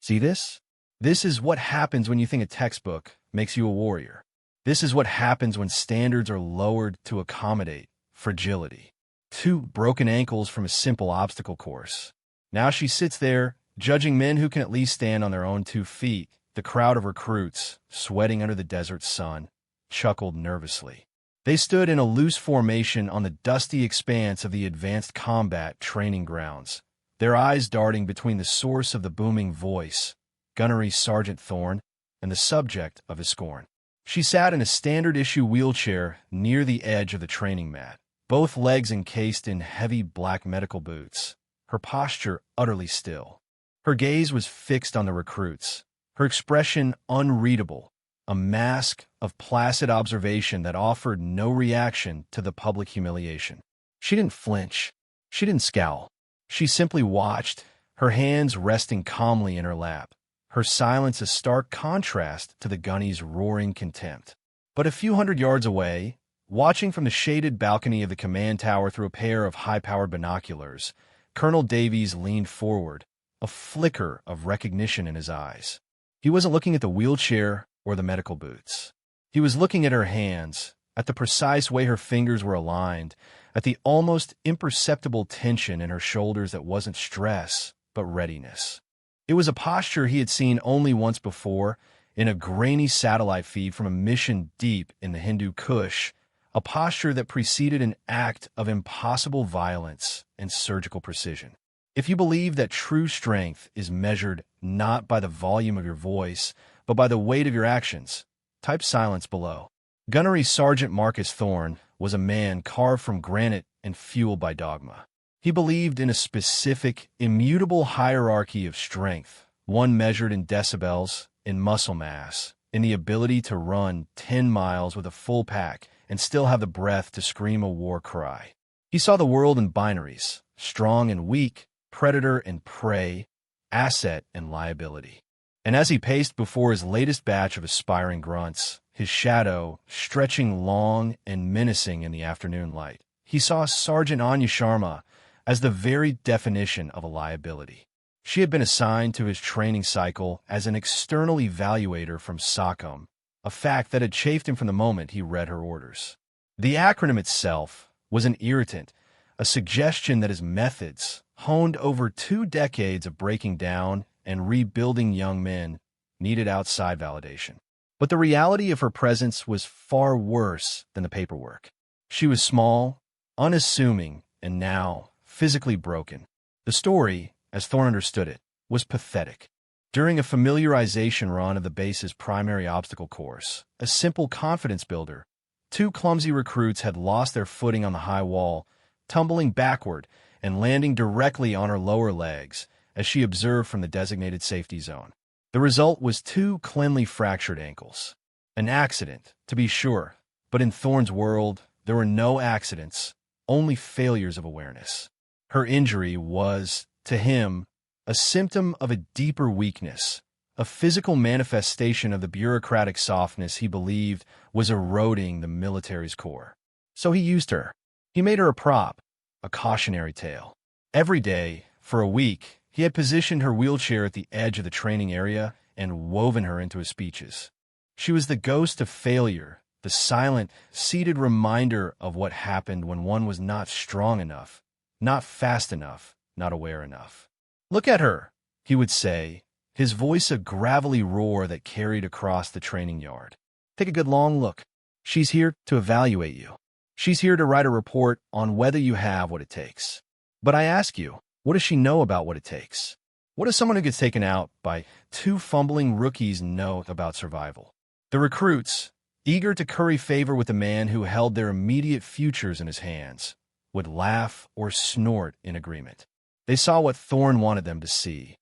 See this? This is what happens when you think a textbook makes you a warrior. This is what happens when standards are lowered to accommodate fragility. 2 broken ankles from a simple obstacle course. Now she sits there, judging men who can at least stand on their own 2 feet. The crowd of recruits, sweating under the desert sun, chuckled nervously. They stood in a loose formation on the dusty expanse of the advanced combat training grounds, their eyes darting between the source of the booming voice, Gunnery Sergeant Thorne, and the subject of his scorn. She sat in a standard-issue wheelchair near the edge of the training mat, both legs encased in heavy black medical boots, her posture utterly still. Her gaze was fixed on the recruits, her expression unreadable, a mask of placid observation that offered no reaction to the public humiliation. She didn't flinch. She didn't scowl. She simply watched, her hands resting calmly in her lap, her silence a stark contrast to the gunny's roaring contempt. But a few hundred yards away, watching from the shaded balcony of the command tower through a pair of high-powered binoculars, Colonel Davies leaned forward, a flicker of recognition in his eyes. He wasn't looking at the wheelchair or the medical boots. He was looking at her hands, at the precise way her fingers were aligned, at the almost imperceptible tension in her shoulders that wasn't stress, but readiness. It was a posture he had seen only once before, in a grainy satellite feed from a mission deep in the Hindu Kush, a posture that preceded an act of impossible violence and surgical precision. If you believe that true strength is measured not by the volume of your voice, but by the weight of your actions, type silence below. Gunnery Sergeant Marcus Thorne was a man carved from granite and fueled by dogma. He believed in a specific, immutable hierarchy of strength, one measured in decibels, in muscle mass, in the ability to run 10 miles with a full pack and still have the breath to scream a war cry. He saw the world in binaries, strong and weak, predator and prey, asset and liability. And as he paced before his latest batch of aspiring grunts, his shadow stretching long and menacing in the afternoon light, he saw Sergeant Anya Sharma as the very definition of a liability. She had been assigned to his training cycle as an external evaluator from SOCOM, a fact that had chafed him from the moment he read her orders. The acronym itself was an irritant, a suggestion that his methods, honed over 2 decades of breaking down and rebuilding young men, needed outside validation. But the reality of her presence was far worse than the paperwork. She was small, unassuming, and now physically broken. The story, as Thorne understood it, was pathetic. During a familiarization run of the base's primary obstacle course, a simple confidence builder, 2 clumsy recruits had lost their footing on the high wall, tumbling backward and landing directly on her lower legs as she observed from the designated safety zone. The result was 2 cleanly fractured ankles. An accident, to be sure, but in Thorne's world, there were no accidents, only failures of awareness. Her injury was, to him, a symptom of a deeper weakness, a physical manifestation of the bureaucratic softness he believed was eroding the military's core. So he used her. He made her a prop, a cautionary tale. Every day, for a week, he had positioned her wheelchair at the edge of the training area and woven her into his speeches. She was the ghost of failure, the silent, seated reminder of what happened when one was not strong enough, not fast enough, not aware enough. "Look at her," he would say, his voice a gravelly roar that carried across the training yard. "Take a good long look. She's here to evaluate you. She's here to write a report on whether you have what it takes. But I ask you, what does she know about what it takes? What does someone who gets taken out by 2 fumbling rookies know about survival?" The recruits, eager to curry favor with the man who held their immediate futures in his hands, would laugh or snort in agreement. They saw what Thorne wanted them to see: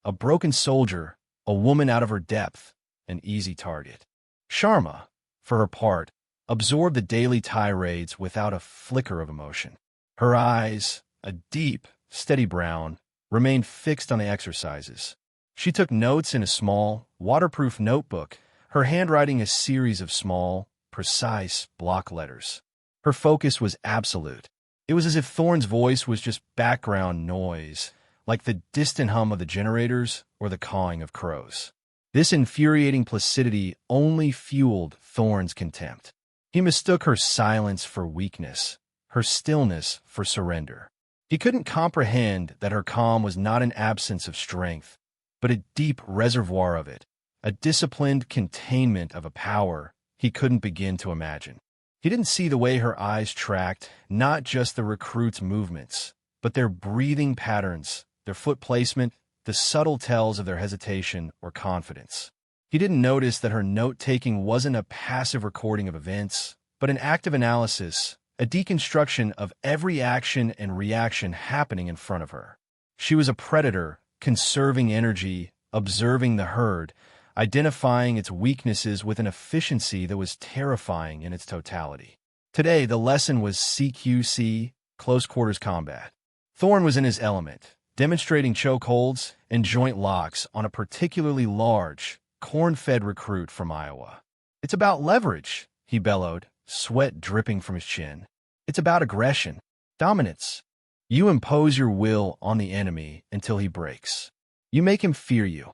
a broken soldier, a woman out of her depth, an easy target. Sharma, for her part, absorbed the daily tirades without a flicker of emotion. Her eyes, a deep, steady brown, remained fixed on the exercises. She took notes in a small, waterproof notebook, her handwriting a series of small, precise block letters. Her focus was absolute. It was as if Thorne's voice was just background noise, like the distant hum of the generators or the cawing of crows. This infuriating placidity only fueled Thorne's contempt. He mistook her silence for weakness, her stillness for surrender. He couldn't comprehend that her calm was not an absence of strength, but a deep reservoir of it, a disciplined containment of a power he couldn't begin to imagine. He didn't see the way her eyes tracked not just the recruits' movements, but their breathing patterns, their foot placement, the subtle tells of their hesitation or confidence. He didn't notice that her note-taking wasn't a passive recording of events, but an active analysis, a deconstruction of every action and reaction happening in front of her. She was a predator, conserving energy, observing the herd, identifying its weaknesses with an efficiency that was terrifying in its totality. Today, the lesson was CQC, close quarters combat. Thorne was in his element, demonstrating chokeholds and joint locks on a particularly large, corn-fed recruit from Iowa. "It's about leverage," he bellowed, sweat dripping from his chin. "It's about aggression, dominance. You impose your will on the enemy until he breaks. You make him fear you."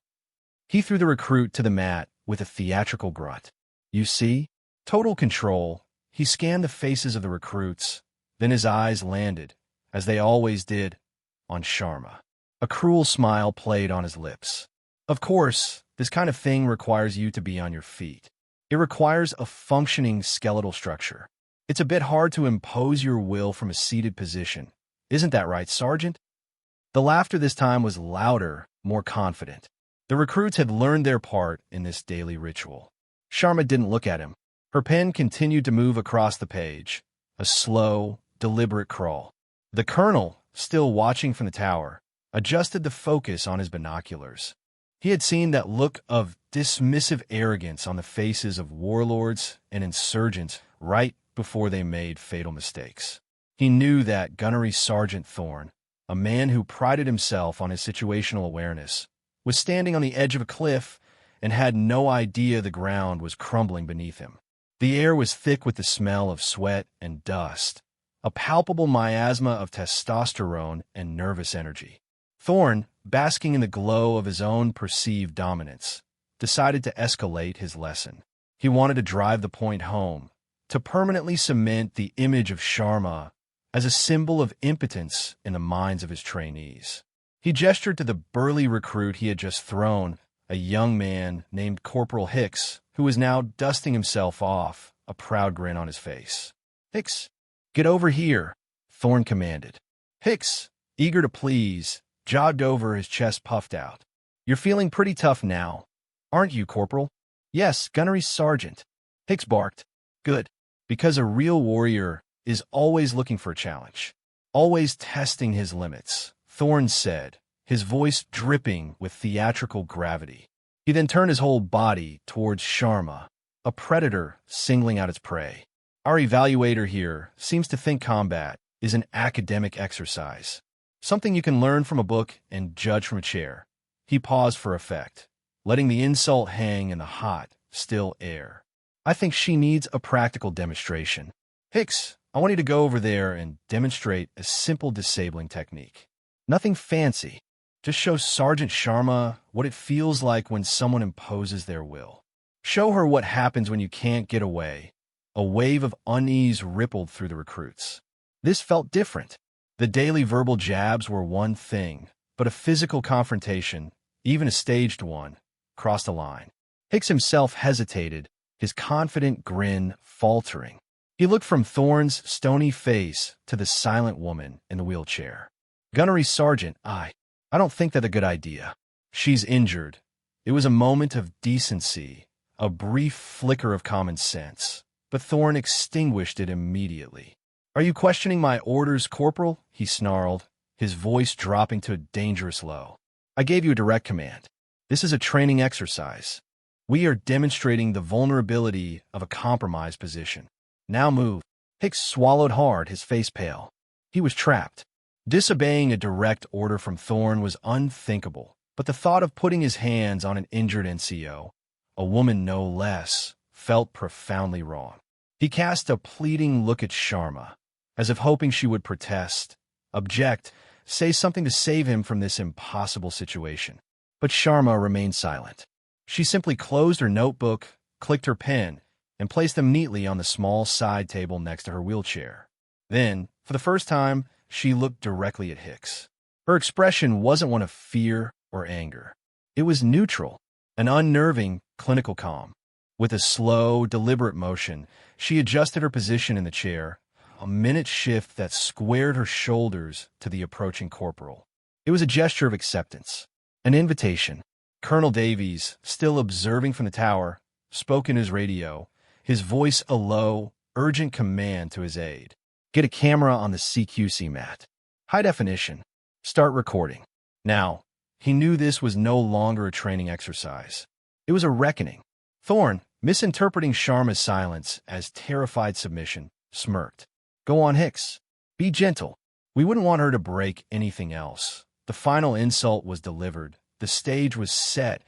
He threw the recruit to the mat with a theatrical grunt. "You see? Total control." He scanned the faces of the recruits, then his eyes landed, as they always did, on Sharma. A cruel smile played on his lips. "Of course, this kind of thing requires you to be on your feet. It requires a functioning skeletal structure. It's a bit hard to impose your will from a seated position. Isn't that right, Sergeant?" The laughter this time was louder, more confident. The recruits had learned their part in this daily ritual. Sharma didn't look at him. Her pen continued to move across the page, a slow, deliberate crawl. The colonel, still watching from the tower, adjusted the focus on his binoculars. He had seen that look of dismissive arrogance on the faces of warlords and insurgents right before they made fatal mistakes. He knew that Gunnery Sergeant Thorne, a man who prided himself on his situational awareness, was standing on the edge of a cliff and had no idea the ground was crumbling beneath him. The air was thick with the smell of sweat and dust, a palpable miasma of testosterone and nervous energy. Thorne, basking in the glow of his own perceived dominance, decided to escalate his lesson. He wanted to drive the point home, to permanently cement the image of Sharma as a symbol of impotence in the minds of his trainees. He gestured to the burly recruit he had just thrown, a young man named Corporal Hicks, who was now dusting himself off, a proud grin on his face. "Hicks, get over here," Thorne commanded. Hicks, eager to please, jogged over, his chest puffed out. "You're feeling pretty tough now, aren't you, Corporal?" "Yes, Gunnery Sergeant," Hicks barked. "Good, because a real warrior is always looking for a challenge, always testing his limits," Thorne said, his voice dripping with theatrical gravity. He then turned his whole body towards Sharma, a predator singling out its prey. "Our evaluator here seems to think combat is an academic exercise, something you can learn from a book and judge from a chair." He paused for effect, letting the insult hang in the hot, still air. "I think she needs a practical demonstration. Hicks, I want you to go over there and demonstrate a simple disabling technique. Nothing fancy. Just show Sergeant Sharma what it feels like when someone imposes their will. Show her what happens when you can't get away." A wave of unease rippled through the recruits. This felt different. The daily verbal jabs were one thing, but a physical confrontation, even a staged one, crossed a line. Hicks himself hesitated, his confident grin faltering. He looked from Thorne's stony face to the silent woman in the wheelchair. "Gunnery Sergeant, I don't think that's a good idea. She's injured." It was a moment of decency, a brief flicker of common sense, but Thorne extinguished it immediately. "Are you questioning my orders, Corporal?" he snarled, his voice dropping to a dangerous low. "I gave you a direct command. This is a training exercise. We are demonstrating the vulnerability of a compromised position. Now move." Hicks swallowed hard, his face pale. He was trapped. Disobeying a direct order from Thorne was unthinkable, but the thought of putting his hands on an injured NCO, a woman no less, felt profoundly wrong. He cast a pleading look at Sharma, as if hoping she would protest, object, say something to save him from this impossible situation. But Sharma remained silent. She simply closed her notebook, clicked her pen, and placed them neatly on the small side table next to her wheelchair. Then, for the first time, she looked directly at Hicks. Her expression wasn't one of fear or anger. It was neutral, an unnerving, clinical calm. With a slow, deliberate motion, she adjusted her position in the chair, a minute shift that squared her shoulders to the approaching corporal. It was a gesture of acceptance, an invitation. Colonel Davies, still observing from the tower, spoke in his radio, his voice a low, urgent command to his aide. Get a camera on the CQC mat. High definition. Start recording. Now, he knew this was no longer a training exercise. It was a reckoning. Thorne, misinterpreting Sharma's silence as terrified submission, smirked. Go on, Hicks. Be gentle. We wouldn't want her to break anything else. The final insult was delivered. The stage was set,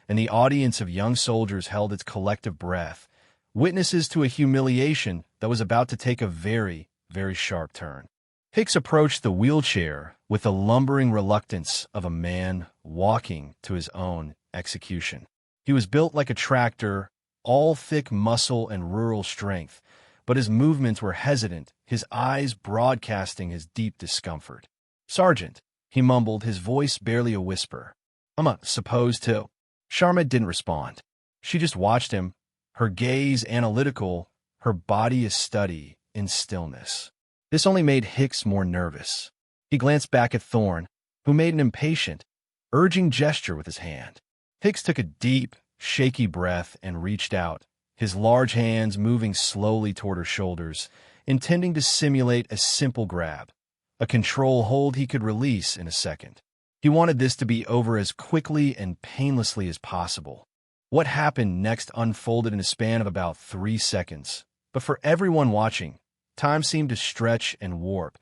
and the audience of young soldiers held its collective breath, witnesses to a humiliation that was about to take a very, very sharp turn. Hicks approached the wheelchair with the lumbering reluctance of a man walking to his own execution. He was built like a tractor, all thick muscle and rural strength, but his movements were hesitant, his eyes broadcasting his deep discomfort. Sergeant, he mumbled, his voice barely a whisper. I'm supposed to. Sharma didn't respond. She just watched him, her gaze analytical, her body a study in stillness. This only made Hicks more nervous. He glanced back at Thorne, who made an impatient, urging gesture with his hand. Hicks took a deep, shaky breath and reached out, his large hands moving slowly toward her shoulders, intending to simulate a simple grab, a control hold he could release in a second. He wanted this to be over as quickly and painlessly as possible. What happened next unfolded in a span of about 3 seconds, but for everyone watching, time seemed to stretch and warp,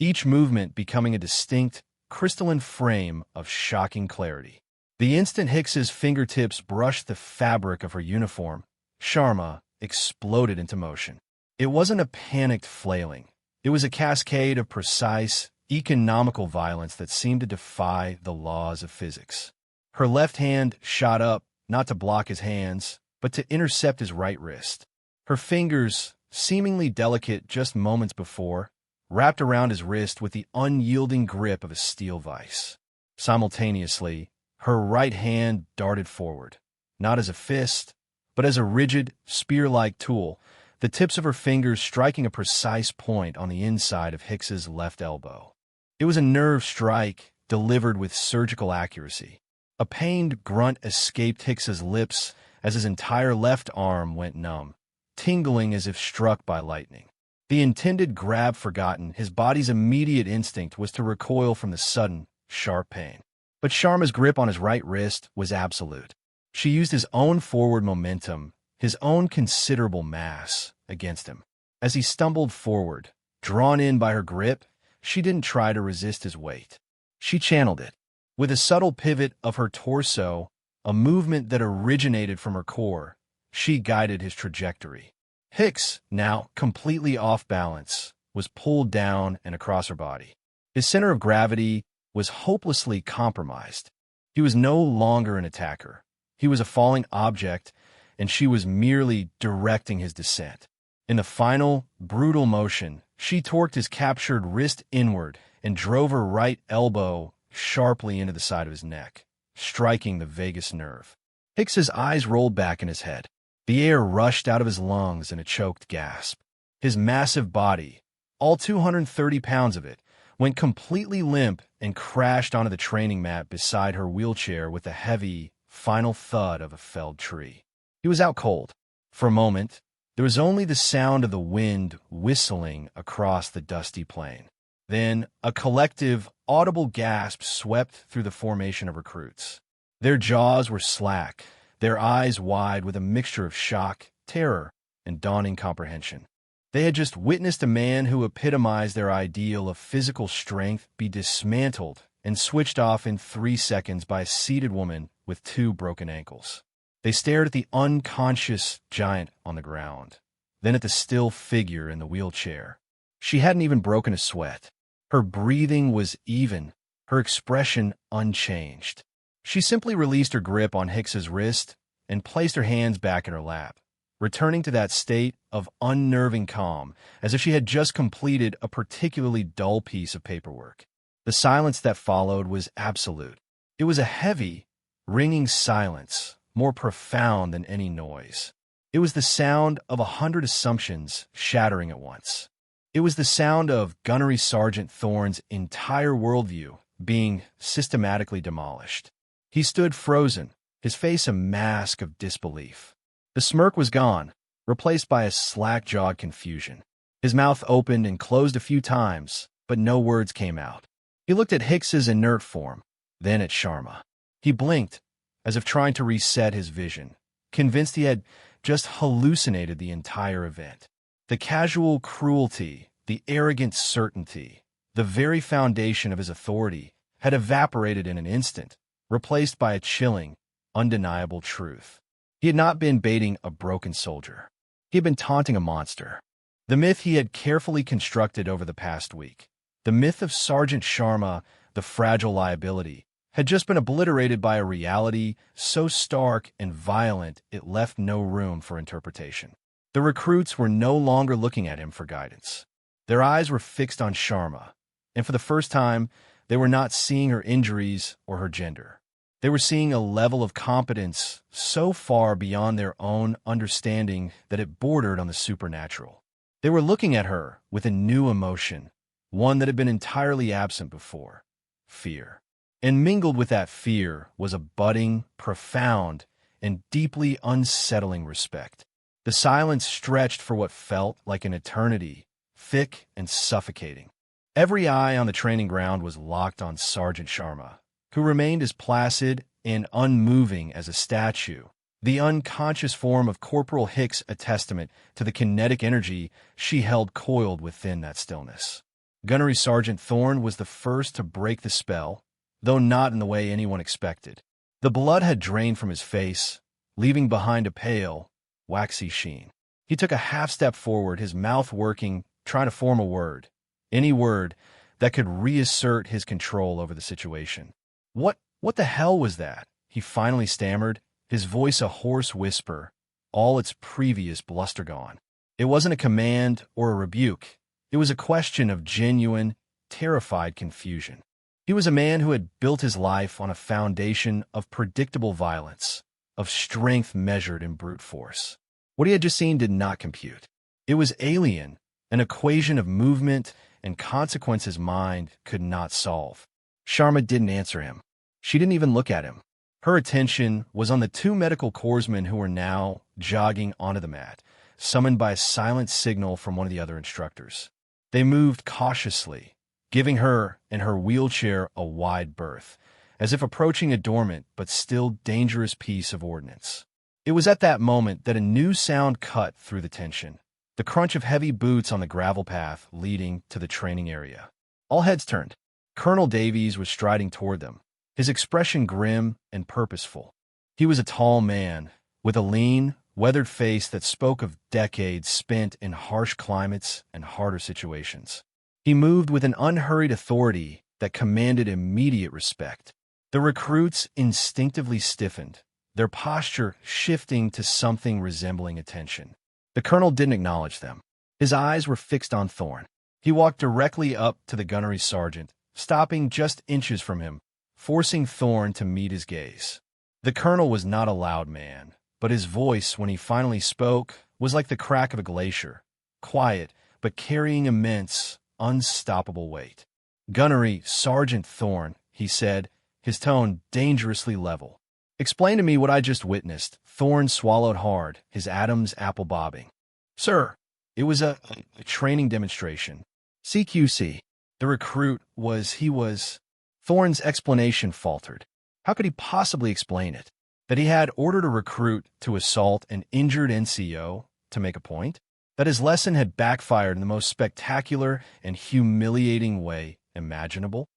each movement becoming a distinct, crystalline frame of shocking clarity. The instant Hicks's fingertips brushed the fabric of her uniform, Sharma exploded into motion. It wasn't a panicked flailing. It was a cascade of precise, economical violence that seemed to defy the laws of physics. Her left hand shot up, not to block his hands, but to intercept his right wrist. Her fingers, seemingly delicate just moments before, wrapped around his wrist with the unyielding grip of a steel vise. Simultaneously, her right hand darted forward, not as a fist, but as a rigid, spear-like tool, the tips of her fingers striking a precise point on the inside of Hicks's left elbow. It was a nerve strike delivered with surgical accuracy. A pained grunt escaped Hicks's lips as his entire left arm went numb, tingling as if struck by lightning. The intended grab forgotten, his body's immediate instinct was to recoil from the sudden, sharp pain. But Sharma's grip on his right wrist was absolute. She used his own forward momentum, his own considerable mass, against him. As he stumbled forward, drawn in by her grip, she didn't try to resist his weight. She channeled it. With a subtle pivot of her torso, a movement that originated from her core, she guided his trajectory. Hicks, now completely off balance, was pulled down and across her body. His center of gravity was hopelessly compromised. He was no longer an attacker. He was a falling object, and she was merely directing his descent. In the final, brutal motion, she torqued his captured wrist inward and drove her right elbow sharply into the side of his neck, striking the vagus nerve. Hicks's eyes rolled back in his head. The air rushed out of his lungs in a choked gasp. His massive body, all 230 pounds of it, went completely limp and crashed onto the training mat beside her wheelchair with a heavy, final thud of a felled tree. He was out cold. For a moment, there was only the sound of the wind whistling across the dusty plain. Then, a collective, audible gasp swept through the formation of recruits. Their jaws were slack, their eyes wide with a mixture of shock, terror, and dawning comprehension. They had just witnessed a man who epitomized their ideal of physical strength be dismantled and switched off in 3 seconds by a seated woman with 2 broken ankles. They stared at the unconscious giant on the ground, then at the still figure in the wheelchair. She hadn't even broken a sweat. Her breathing was even, her expression unchanged. She simply released her grip on Hicks's wrist and placed her hands back in her lap, returning to that state of unnerving calm, as if she had just completed a particularly dull piece of paperwork. The silence that followed was absolute. It was a heavy, ringing silence, more profound than any noise. It was the sound of 100 assumptions shattering at once. It was the sound of Gunnery Sergeant Thorne's entire worldview being systematically demolished. He stood frozen, his face a mask of disbelief. The smirk was gone, replaced by a slack-jawed confusion. His mouth opened and closed a few times, but no words came out. He looked at Hicks's inert form, then at Sharma. He blinked, as if trying to reset his vision, convinced he had just hallucinated the entire event. The casual cruelty, the arrogant certainty, the very foundation of his authority had evaporated in an instant, replaced by a chilling, undeniable truth. He had not been baiting a broken soldier. He had been taunting a monster. The myth he had carefully constructed over the past week, the myth of Sergeant Sharma, the fragile liability, had just been obliterated by a reality so stark and violent it left no room for interpretation. The recruits were no longer looking at him for guidance. Their eyes were fixed on Sharma, and for the first time, they were not seeing her injuries or her gender. They were seeing a level of competence so far beyond their own understanding that it bordered on the supernatural. They were looking at her with a new emotion, one that had been entirely absent before: fear. And mingled with that fear was a budding, profound, and deeply unsettling respect. The silence stretched for what felt like an eternity, thick and suffocating. Every eye on the training ground was locked on Sergeant Sharma, who remained as placid and unmoving as a statue, the unconscious form of Corporal Hicks a testament to the kinetic energy she held coiled within that stillness. Gunnery Sergeant Thorne was the first to break the spell, though not in the way anyone expected. The blood had drained from his face, leaving behind a pale, waxy sheen. He took a half-step forward, his mouth working, trying to form a word, any word that could reassert his control over the situation. What the hell was that? He finally stammered, his voice a hoarse whisper, all its previous bluster gone. It wasn't a command or a rebuke. It was a question of genuine, terrified confusion. He was a man who had built his life on a foundation of predictable violence, of strength measured in brute force. What he had just seen did not compute. It was alien, an equation of movement and consequence his mind could not solve. Sharma didn't answer him. She didn't even look at him. Her attention was on the two medical corpsmen who were now jogging onto the mat, summoned by a silent signal from one of the other instructors. They moved cautiously, giving her and her wheelchair a wide berth, as if approaching a dormant but still dangerous piece of ordnance. It was at that moment that a new sound cut through the tension, the crunch of heavy boots on the gravel path leading to the training area. All heads turned. Colonel Davies was striding toward them, his expression grim and purposeful. He was a tall man, with a lean, weathered face that spoke of decades spent in harsh climates and harder situations. He moved with an unhurried authority that commanded immediate respect. The recruits instinctively stiffened, their posture shifting to something resembling attention. The colonel didn't acknowledge them. His eyes were fixed on Thorne. He walked directly up to the gunnery sergeant, stopping just inches from him, forcing Thorne to meet his gaze. The colonel was not a loud man, but his voice, when he finally spoke, was like the crack of a glacier, quiet, but carrying immense, unstoppable weight. "Gunnery Sergeant Thorne," he said, his tone dangerously level. "Explain to me what I just witnessed." Thorne swallowed hard, his Adam's apple bobbing. "Sir, it was a training demonstration. CQC. The recruit was... Thorne's explanation faltered. How could he possibly explain it? That he had ordered a recruit to assault an injured NCO to make a point? That his lesson had backfired in the most spectacular and humiliating way imaginable?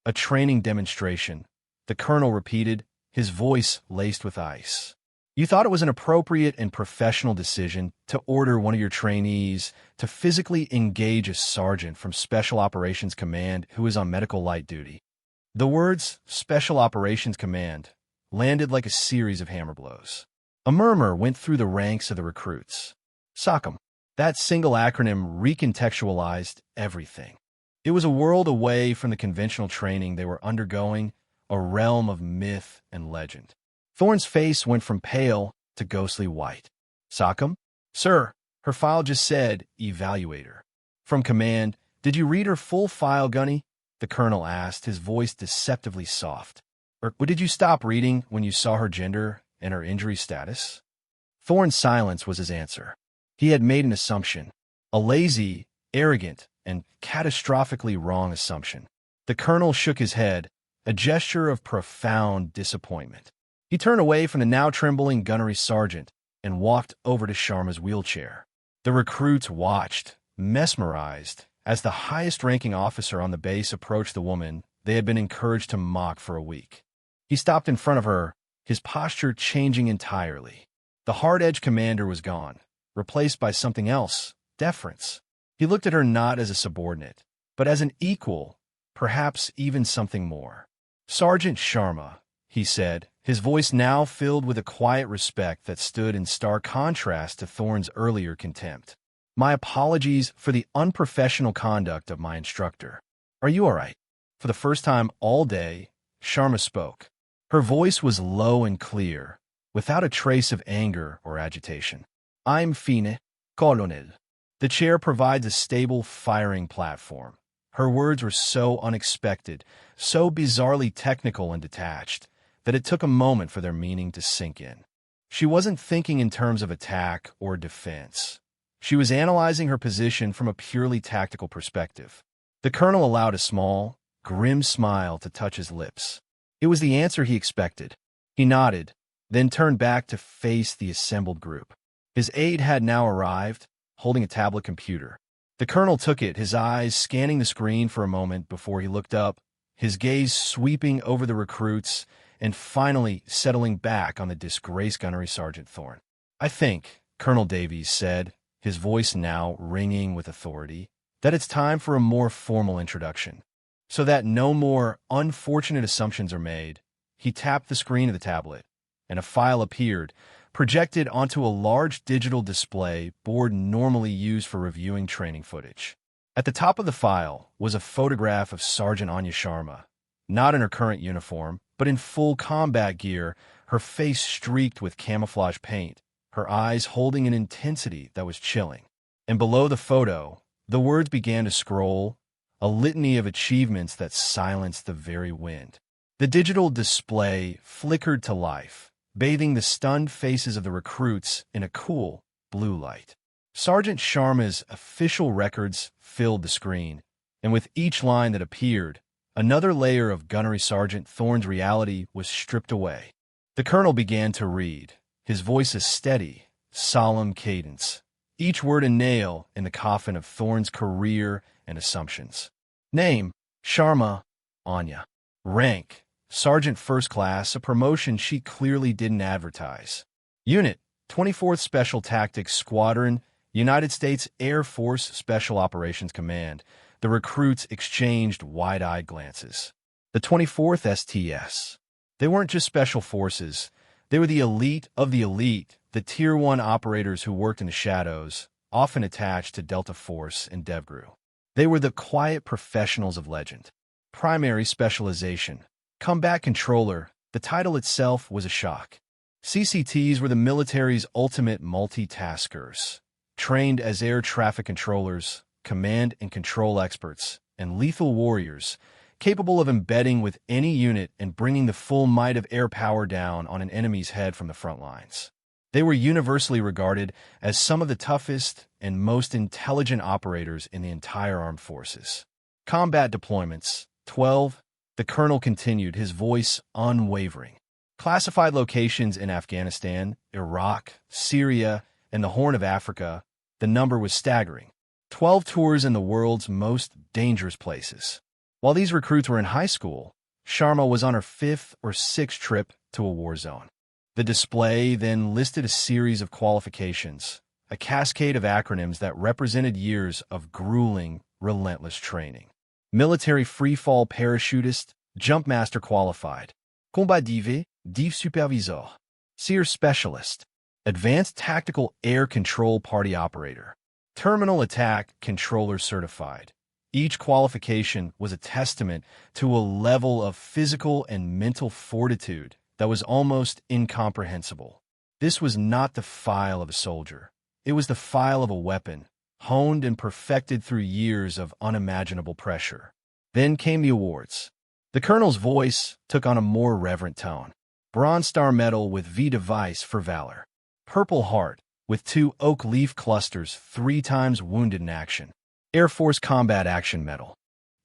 A training demonstration, the colonel repeated, his voice laced with ice. You thought it was an appropriate and professional decision to order one of your trainees to physically engage a sergeant from Special Operations Command who is on medical light duty. The words Special Operations Command landed like a series of hammer blows. A murmur went through the ranks of the recruits. SOCM. That single acronym recontextualized everything. It was a world away from the conventional training they were undergoing, a realm of myth and legend. Thorne's face went from pale to ghostly white. SOCM? Sir, her file just said, evaluator. From command, did you read her full file, Gunny? The colonel asked, his voice deceptively soft. Or did you stop reading when you saw her gender and her injury status? Thorne's silence was his answer. He had made an assumption, a lazy, arrogant, and catastrophically wrong assumption. The colonel shook his head, a gesture of profound disappointment. He turned away from the now trembling gunnery sergeant and walked over to Sharma's wheelchair. The recruits watched, mesmerized, as the highest-ranking officer on the base approached the woman they had been encouraged to mock for a week. He stopped in front of her, his posture changing entirely. The hard-edged commander was gone, replaced by something else, deference. He looked at her not as a subordinate, but as an equal, perhaps even something more. Sergeant Sharma, he said, his voice now filled with a quiet respect that stood in stark contrast to Thorne's earlier contempt. My apologies for the unprofessional conduct of my instructor. Are you all right? For the first time all day, Sharma spoke. Her voice was low and clear, without a trace of anger or agitation. I'm fine, Colonel. The chair provides a stable firing platform. Her words were so unexpected, so bizarrely technical and detached, that it took a moment for their meaning to sink in. She wasn't thinking in terms of attack or defense. She was analyzing her position from a purely tactical perspective. The colonel allowed a small, grim smile to touch his lips. It was the answer he expected. He nodded, then turned back to face the assembled group. His aide had now arrived, holding a tablet computer. The colonel took it, his eyes scanning the screen for a moment before he looked up, his gaze sweeping over the recruits and finally settling back on the disgraced gunnery Sergeant Thorne. I think, Colonel Davies said, his voice now ringing with authority, that it's time for a more formal introduction. So that no more unfortunate assumptions are made, he tapped the screen of the tablet, and a file appeared, projected onto a large digital display board normally used for reviewing training footage. At the top of the file was a photograph of Sergeant Anya Sharma, not in her current uniform, but in full combat gear, her face streaked with camouflage paint, her eyes holding an intensity that was chilling. And below the photo, the words began to scroll, a litany of achievements that silenced the very wind. The digital display flickered to life, bathing the stunned faces of the recruits in a cool, blue light. Sergeant Sharma's official records filled the screen, and with each line that appeared, another layer of Gunnery Sergeant Thorne's reality was stripped away. The colonel began to read, his voice a steady, solemn cadence, each word a nail in the coffin of Thorne's career and assumptions. Name, Sharma, Anya. Rank, Sergeant First Class, a promotion she clearly didn't advertise. Unit, 24th Special Tactics Squadron, United States Air Force Special Operations Command. The recruits exchanged wide-eyed glances. The 24th STS. They weren't just special forces. They were the elite of the elite, the Tier 1 operators who worked in the shadows, often attached to Delta Force and DevGru. They were the quiet professionals of legend. Primary specialization. Combat Controller. The title itself was a shock. CCTs were the military's ultimate multitaskers. Trained as air traffic controllers, command and control experts, and lethal warriors, capable of embedding with any unit and bringing the full might of air power down on an enemy's head from the front lines. They were universally regarded as some of the toughest and most intelligent operators in the entire armed forces. Combat deployments, 12, the colonel continued, his voice unwavering. Classified locations in Afghanistan, Iraq, Syria, and the Horn of Africa, the number was staggering. 12 tours in the world's most dangerous places. While these recruits were in high school, Sharma was on her 5th or 6th trip to a war zone. The display then listed a series of qualifications, a cascade of acronyms that represented years of grueling, relentless training. Military freefall parachutist, jumpmaster qualified. Combat div supervisor. Seer specialist. Advanced tactical air control party operator. Terminal attack controller certified. Each qualification was a testament to a level of physical and mental fortitude that was almost incomprehensible. This was not the file of a soldier. It was the file of a weapon, honed and perfected through years of unimaginable pressure. Then came the awards. The colonel's voice took on a more reverent tone. Bronze Star Medal with V device for valor. Purple Heart with 2 oak leaf clusters 3 times wounded in action. Air Force Combat Action Medal.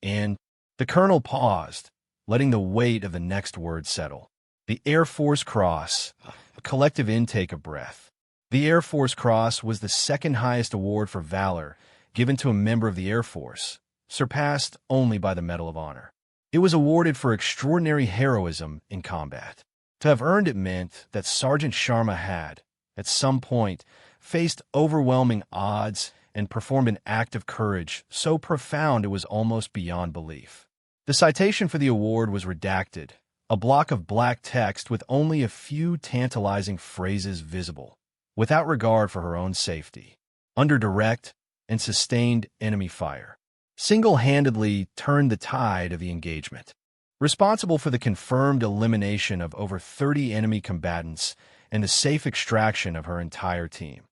And the colonel paused, letting the weight of the next word settle. The Air Force Cross, a collective intake of breath. The Air Force Cross was the second highest award for valor given to a member of the Air Force, surpassed only by the Medal of Honor. It was awarded for extraordinary heroism in combat. To have earned it meant that Sergeant Sharma had, at some point, faced overwhelming odds and performed an act of courage so profound it was almost beyond belief. The citation for the award was redacted, a block of black text with only a few tantalizing phrases visible, without regard for her own safety, under direct and sustained enemy fire, single-handedly turned the tide of the engagement. Responsible for the confirmed elimination of over 30 enemy combatants and the safe extraction of her entire team.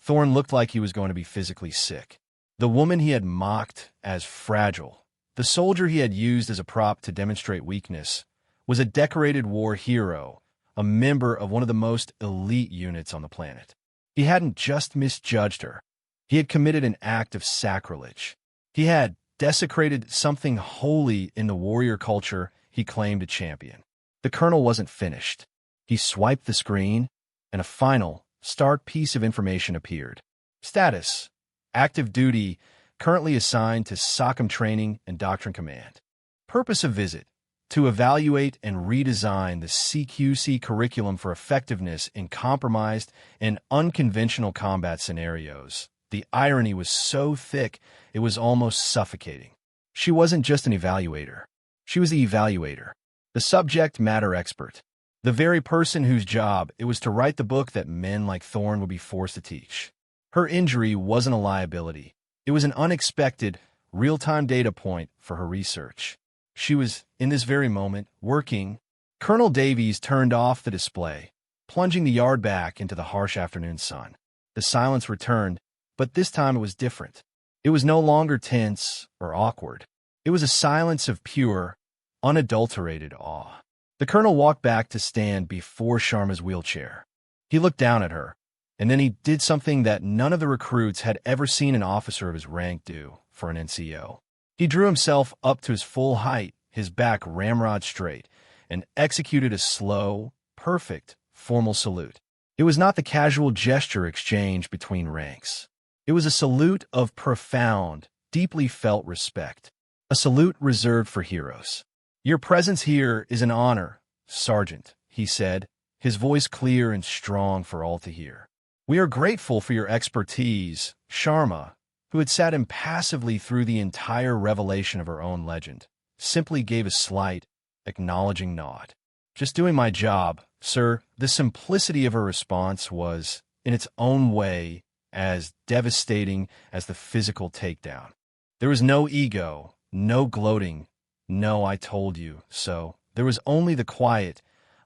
Thorne looked like he was going to be physically sick. The woman he had mocked as fragile, the soldier he had used as a prop to demonstrate weakness, was a decorated war hero, a member of one of the most elite units on the planet. He hadn't just misjudged her. He had committed an act of sacrilege. He had desecrated something holy in the warrior culture he claimed to champion. The colonel wasn't finished. He swiped the screen, and a final, stark piece of information appeared. Status: active duty, currently assigned to SOCOM Training and Doctrine Command. Purpose of visit: to evaluate and redesign the CQC curriculum for effectiveness in compromised and unconventional combat scenarios. The irony was so thick, it was almost suffocating. She wasn't just an evaluator. She was the evaluator, the subject matter expert, the very person whose job it was to write the book that men like Thorne would be forced to teach. Her injury wasn't a liability. It was an unexpected, real-time data point for her research. She was, in this very moment, working. Colonel Davies turned off the display, plunging the yard back into the harsh afternoon sun. The silence returned, but this time it was different. It was no longer tense or awkward. It was a silence of pure, unadulterated awe. The colonel walked back to stand before Sharma's wheelchair. He looked down at her, and then he did something that none of the recruits had ever seen an officer of his rank do for an NCO. He drew himself up to his full height, his back ramrod straight, and executed a slow, perfect, formal salute. It was not the casual gesture exchanged between ranks. It was a salute of profound, deeply felt respect. A salute reserved for heroes. "Your presence here is an honor, Sergeant," he said, his voice clear and strong for all to hear. "We are grateful for your expertise." Sharma, who had sat impassively through the entire revelation of her own legend, simply gave a slight, acknowledging nod. "Just doing my job, sir." The simplicity of her response was, in its own way, as devastating as the physical takedown. There was no ego, no gloating, no "I told you so." There was only the quiet,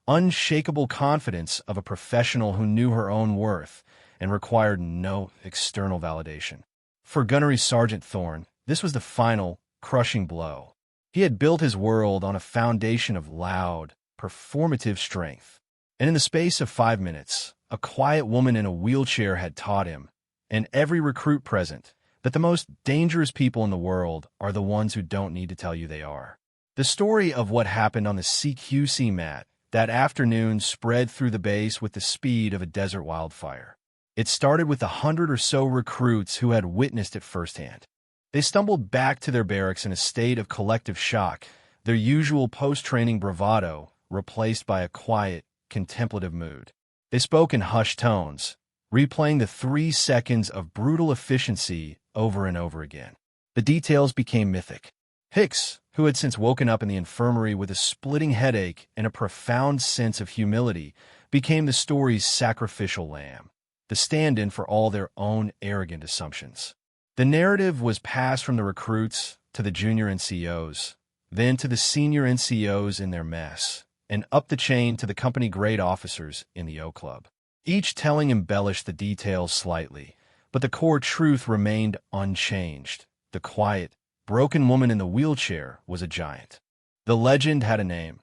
unshakable confidence of a professional who knew her own worth and required no external validation. For Gunnery Sergeant Thorne, this was the final, crushing blow. He had built his world on a foundation of loud, performative strength. And in the space of 5 minutes, a quiet woman in a wheelchair had taught him, and every recruit present, that the most dangerous people in the world are the ones who don't need to tell you they are. The story of what happened on the CQC mat that afternoon spread through the base with the speed of a desert wildfire. It started with 100 or so recruits who had witnessed it firsthand. They stumbled back to their barracks in a state of collective shock, their usual post-training bravado replaced by a quiet, contemplative mood. They spoke in hushed tones, replaying the 3 seconds of brutal efficiency over and over again. The details became mythic. Hicks, who had since woken up in the infirmary with a splitting headache and a profound sense of humility, became the story's sacrificial lamb, the stand-in for all their own arrogant assumptions. The narrative was passed from the recruits to the junior NCOs, then to the senior NCOs in their mess, and up the chain to the company-grade officers in the O Club. Each telling embellished the details slightly, but the core truth remained unchanged. The quiet, broken woman in the wheelchair was a giant. The legend had a name: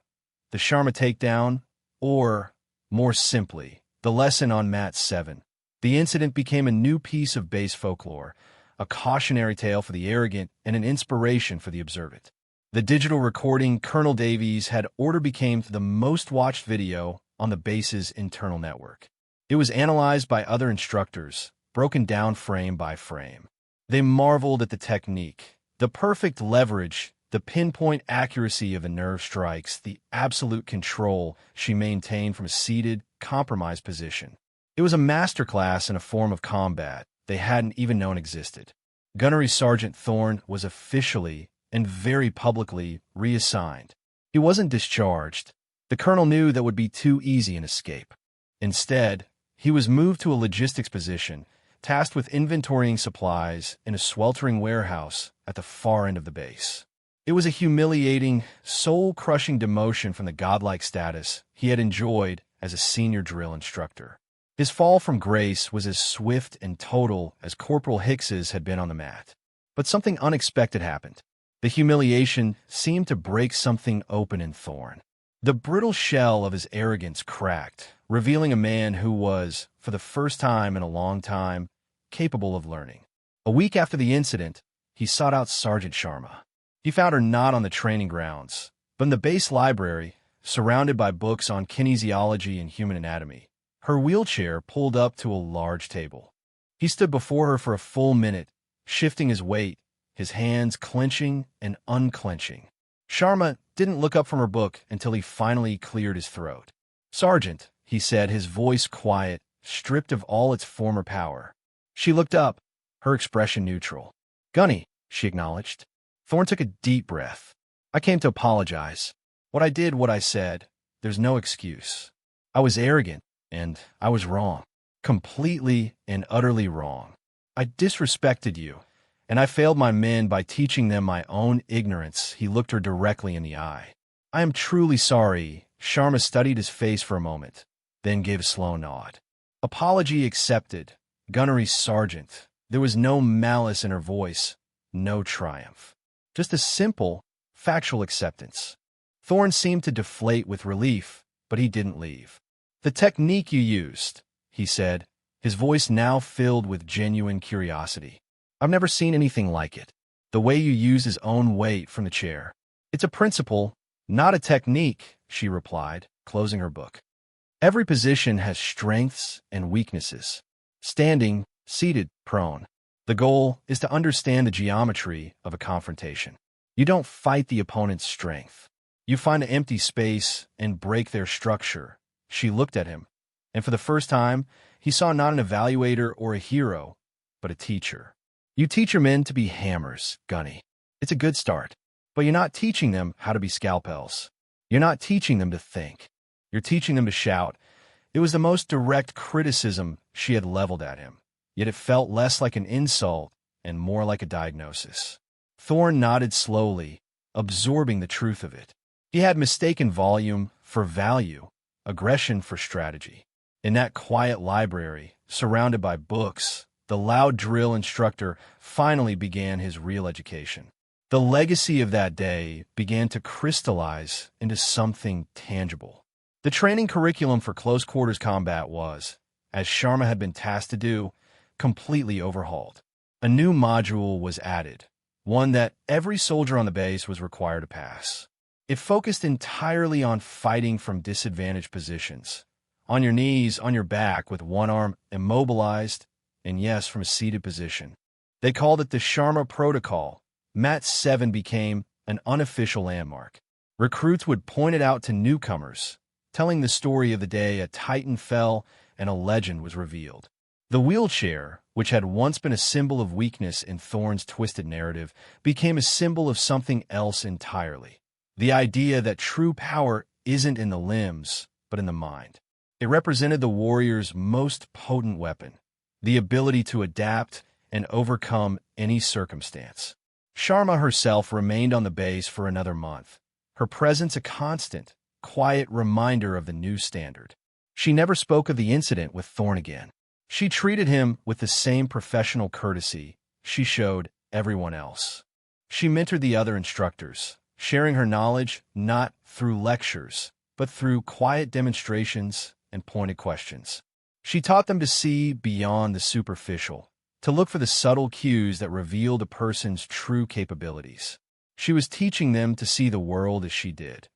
the Sharma Takedown, or, more simply, the lesson on Mat 7. The incident became a new piece of base folklore, a cautionary tale for the arrogant and an inspiration for the observant. The digital recording Colonel Davies had ordered became the most watched video on the base's internal network. It was analyzed by other instructors, broken down frame by frame. They marveled at the technique, the perfect leverage, the pinpoint accuracy of the nerve strikes, the absolute control she maintained from a seated, compromised position. It was a masterclass in a form of combat they hadn't even known existed. Gunnery Sergeant Thorne was officially and very publicly reassigned. He wasn't discharged. The colonel knew that would be too easy an escape. Instead, he was moved to a logistics position, tasked with inventorying supplies in a sweltering warehouse at the far end of the base. It was a humiliating, soul-crushing demotion from the godlike status he had enjoyed as a senior drill instructor. His fall from grace was as swift and total as Corporal Hicks's had been on the mat. But something unexpected happened. The humiliation seemed to break something open in Thorne. The brittle shell of his arrogance cracked, revealing a man who was, for the first time in a long time, capable of learning. A week after the incident, he sought out Sergeant Sharma. He found her not on the training grounds, but in the base library, surrounded by books on kinesiology and human anatomy, her wheelchair pulled up to a large table. He stood before her for a full minute, shifting his weight, his hands clenching and unclenching. Sharma didn't look up from her book until he finally cleared his throat. "Sergeant," he said, his voice quiet, stripped of all its former power. She looked up, her expression neutral. "Gunny," she acknowledged. Thorne took a deep breath. "I came to apologize. What I did, what I said, there's no excuse. I was arrogant, and I was wrong. Completely and utterly wrong. I disrespected you, and I failed my men by teaching them my own ignorance." He looked her directly in the eye. "I am truly sorry." Sharma studied his face for a moment, then gave a slow nod. "Apology accepted, Gunnery Sergeant." There was no malice in her voice, no triumph. Just a simple, factual acceptance. Thorne seemed to deflate with relief, but he didn't leave. "The technique you used," he said, his voice now filled with genuine curiosity. "I've never seen anything like it. The way you use his own weight from the chair. It's a principle, not a technique," she replied, closing her book. "Every position has strengths and weaknesses. Standing, seated, prone. The goal is to understand the geometry of a confrontation. You don't fight the opponent's strength. You find an empty space and break their structure." She looked at him, and for the first time, he saw not an evaluator or a hero, but a teacher. "You teach your men to be hammers, Gunny. It's a good start. But you're not teaching them how to be scalpels. You're not teaching them to think. You're teaching them to shout." It was the most direct criticism she had leveled at him, yet it felt less like an insult and more like a diagnosis. Thorne nodded slowly, absorbing the truth of it. He had mistaken volume for value, aggression for strategy. In that quiet library, surrounded by books, the loud drill instructor finally began his real education. The legacy of that day began to crystallize into something tangible. The training curriculum for close quarters combat was, as Sharma had been tasked to do, completely overhauled. A new module was added, one that every soldier on the base was required to pass. It focused entirely on fighting from disadvantaged positions, on your knees, on your back, with one arm immobilized, and yes, from a seated position. They called it the Sharma Protocol. Mat 7 became an unofficial landmark. Recruits would point it out to newcomers, telling the story of the day a titan fell and a legend was revealed. The wheelchair, which had once been a symbol of weakness in Thorne's twisted narrative, became a symbol of something else entirely. The idea that true power isn't in the limbs, but in the mind. It represented the warrior's most potent weapon, the ability to adapt and overcome any circumstance. Sharma herself remained on the base for another month, her presence a constant, quiet reminder of the new standard. She never spoke of the incident with Thorne again. She treated him with the same professional courtesy she showed everyone else. She mentored the other instructors, sharing her knowledge not through lectures, but through quiet demonstrations and pointed questions. She taught them to see beyond the superficial, to look for the subtle cues that revealed a person's true capabilities. She was teaching them to see the world as she did,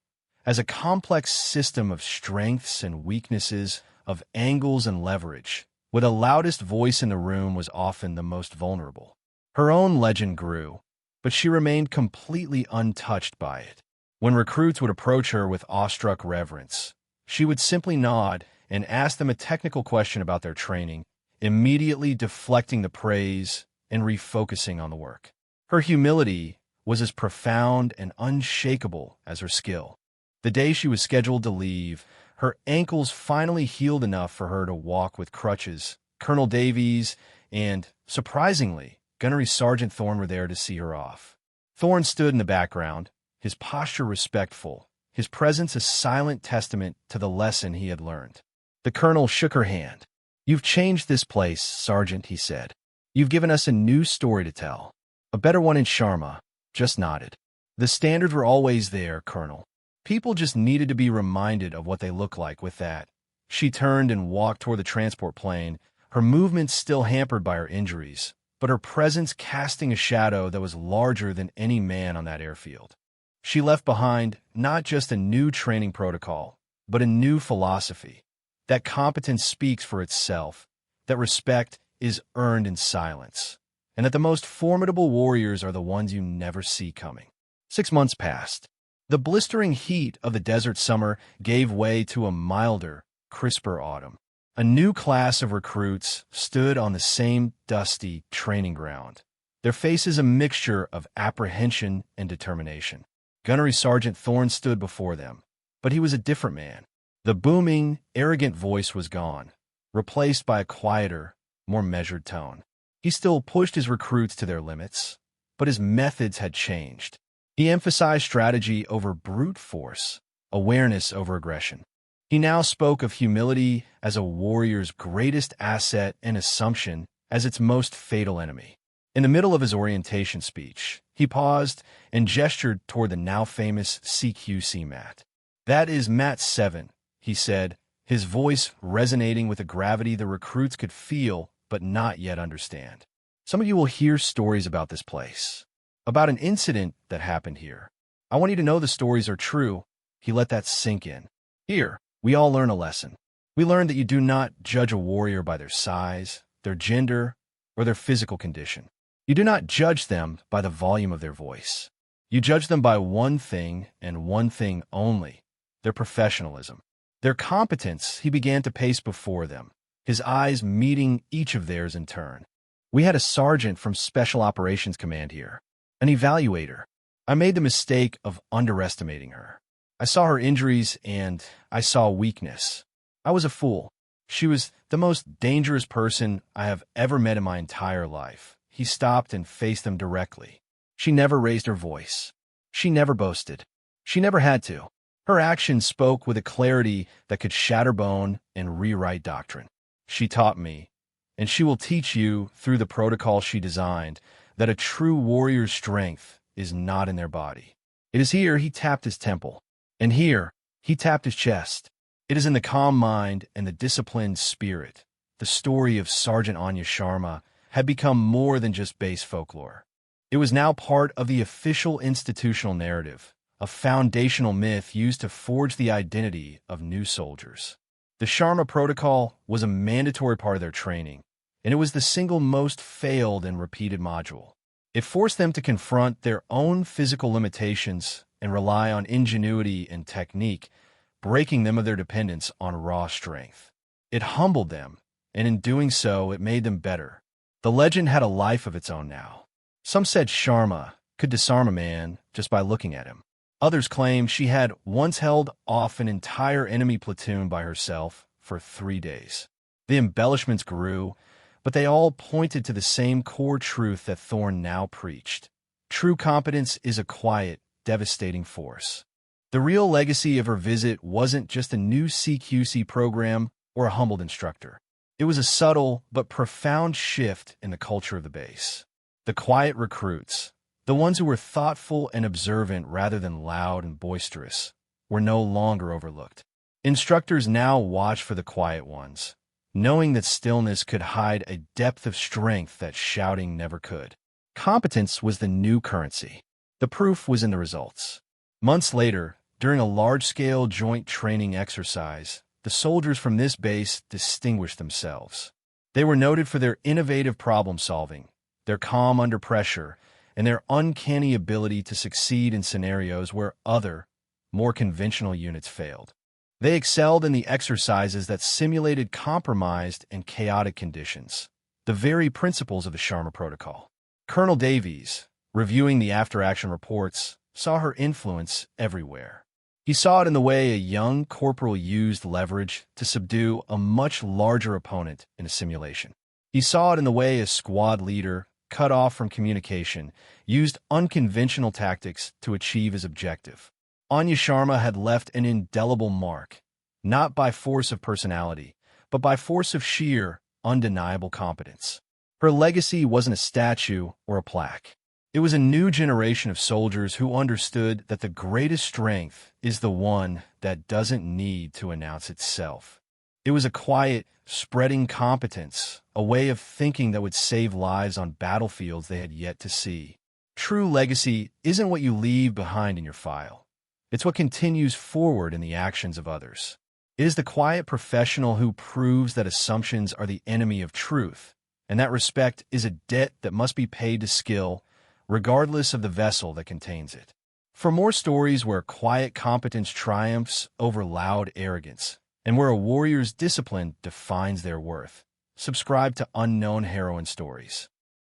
as a complex system of strengths and weaknesses, of angles and leverage, where the loudest voice in the room was often the most vulnerable. Her own legend grew, but she remained completely untouched by it. When recruits would approach her with awestruck reverence, she would simply nod and ask them a technical question about their training, immediately deflecting the praise and refocusing on the work. Her humility was as profound and unshakable as her skill. The day she was scheduled to leave, her ankles finally healed enough for her to walk with crutches. Colonel Davies and, surprisingly, Gunnery Sergeant Thorne were there to see her off. Thorne stood in the background, his posture respectful, his presence a silent testament to the lesson he had learned. The colonel shook her hand. "You've changed this place, Sergeant," he said. "You've given us a new story to tell. A better one." In Sharma just nodded. "The standards were always there, Colonel. People just needed to be reminded of what they look like with that." She turned and walked toward the transport plane, her movements still hampered by her injuries, but her presence casting a shadow that was larger than any man on that airfield. She left behind not just a new training protocol, but a new philosophy. That competence speaks for itself, that respect is earned in silence, and that the most formidable warriors are the ones you never see coming. 6 months passed. The blistering heat of the desert summer gave way to a milder, crisper autumn. A new class of recruits stood on the same dusty training ground, their faces a mixture of apprehension and determination. Gunnery Sergeant Thorne stood before them, but he was a different man. The booming, arrogant voice was gone, replaced by a quieter, more measured tone. He still pushed his recruits to their limits, but his methods had changed. He emphasized strategy over brute force, awareness over aggression. He now spoke of humility as a warrior's greatest asset and assumption as its most fatal enemy. In the middle of his orientation speech, he paused and gestured toward the now famous CQC mat. "That is Mat 7, he said, his voice resonating with a gravity the recruits could feel but not yet understand. "Some of you will hear stories about this place, about an incident that happened here. I want you to know the stories are true." He let that sink in. "Here, we all learn a lesson. We learn that you do not judge a warrior by their size, their gender, or their physical condition. You do not judge them by the volume of their voice. You judge them by one thing and one thing only, their professionalism. Their competence." He began to pace before them, his eyes meeting each of theirs in turn. "We had a sergeant from Special Operations Command here, an evaluator. I made the mistake of underestimating her. I saw her injuries and I saw weakness. I was a fool. She was the most dangerous person I have ever met in my entire life." He stopped and faced them directly. "She never raised her voice. She never boasted. She never had to. Her actions spoke with a clarity that could shatter bone and rewrite doctrine. She taught me, and she will teach you through the protocol she designed, that a true warrior's strength is not in their body. It is here." He tapped his temple. "And here," he tapped his chest. "It is in the calm mind and the disciplined spirit." The story of Sergeant Anya Sharma had become more than just base folklore. It was now part of the official institutional narrative, a foundational myth used to forge the identity of new soldiers. The Sharma Protocol was a mandatory part of their training, and it was the single most failed and repeated module. It forced them to confront their own physical limitations and rely on ingenuity and technique, breaking them of their dependence on raw strength. It humbled them, and in doing so, it made them better. The legend had a life of its own now. Some said Sharma could disarm a man just by looking at him. Others claimed she had once held off an entire enemy platoon by herself for 3 days. The embellishments grew, but they all pointed to the same core truth that Thorne now preached. True competence is a quiet, devastating force. The real legacy of her visit wasn't just a new CQC program or a humbled instructor. It was a subtle but profound shift in the culture of the base. The quiet recruits, the ones who were thoughtful and observant rather than loud and boisterous, were no longer overlooked. Instructors now watched for the quiet ones, knowing that stillness could hide a depth of strength that shouting never could. Competence was the new currency. The proof was in the results. Months later, during a large-scale joint training exercise, the soldiers from this base distinguished themselves. They were noted for their innovative problem-solving, their calm under pressure, and their uncanny ability to succeed in scenarios where other, more conventional units failed. They excelled in the exercises that simulated compromised and chaotic conditions, the very principles of the Sharma Protocol. Colonel Davies, reviewing the after-action reports, saw her influence everywhere. He saw it in the way a young corporal used leverage to subdue a much larger opponent in a simulation. He saw it in the way a squad leader, cut off from communication, used unconventional tactics to achieve his objective. Anya Sharma had left an indelible mark, not by force of personality, but by force of sheer, undeniable competence. Her legacy wasn't a statue or a plaque. It was a new generation of soldiers who understood that the greatest strength is the one that doesn't need to announce itself. It was a quiet, spreading competence, a way of thinking that would save lives on battlefields they had yet to see. True legacy isn't what you leave behind in your file. It's what continues forward in the actions of others. It is the quiet professional who proves that assumptions are the enemy of truth, and that respect is a debt that must be paid to skill, regardless of the vessel that contains it. For more stories where quiet competence triumphs over loud arrogance, and where a warrior's discipline defines their worth, subscribe to Unknown Heroine Stories.